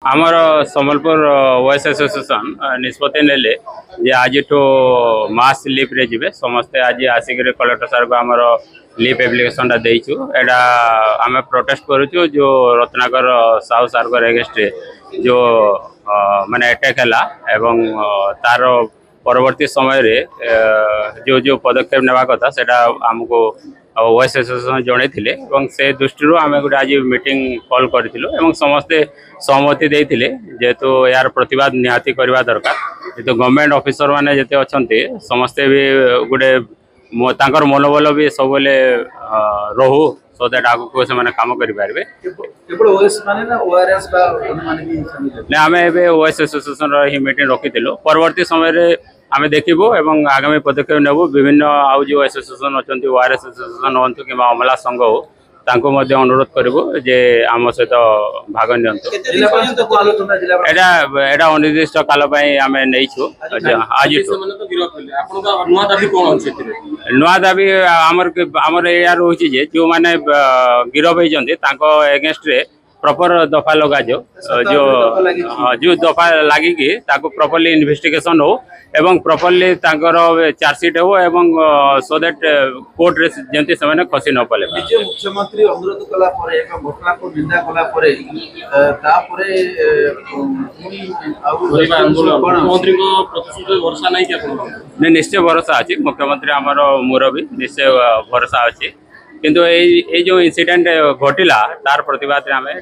आमर Sambalpur OS association निष्पत्ति नेले जे आज मास लिप रे जिवे समस्ते आज आसिक कलेक्टर सर को आमर लिप एप्लिकेशन देचु एटा आम प्रोटेस्ट करूँ जो रत्नाकर साहू सर एगेस्ट जो माने अटैक है एवं तार परवर्ती समय रे जो जो पदक्षेप नेवा कथा सेटा हमको ओएस एसोसिएशन जन से दृष्टि आम गोटे आज मीटिंग कॉल करूँ समस्ते सहमति देते जेहेतु यार प्रतिवाद निहाती करवा दरकार जेहेतु गवर्नमेंट ऑफिसर माने जेते अछंती समस्ते भी गोटे मनोबल भी सब रहू सो दैट आगु से माने काम करि पारबे केवल ओएस माने ना ओआरएस बा माने भी ने आमे एबे ओएस एसोसिएशन रो ही मीटिंग रखिथिलो परवर्ती समय रे आमे देखिबो एवं आगामी पदक्षेप नेबो विभिन्न आउ जो एसोसिएशन अछंती ओआरएस एसोसिएशन होंतु कि अमला संघ हो तांको मध्ये अनुरोध करबो जे आम सहित भाग नियंतो एटा एटा अनिर्दिष्ट काल पई आमे नैछु आज नुआ दाबी आमर या रोची जे जो माने गिरफ होइजंती तांको एगेंस्ट रे प्रॉपर दफा लगा जो दफा लगी कि ताको प्रॉपर्ली इन्वेस्टिगेशन हो एवं प्रॉपर्ली तांकर चार्जशीट हो एवं सो दैट कोर्ट रे जेंति समय खसी न पले मुख्यमंत्री अनुरोध कला परे एक घटना को निंदा कला परे ता परे मुख्यमंत्री को प्रतिशत भरोसा नहीं क्या निश्चय भरोसा अछि मुख्यमंत्री हमर मुरबी निश्चय भरोसा अछि किंतु ए जो इंसिडेंट घटिला तार प्रतिवाद रे हमें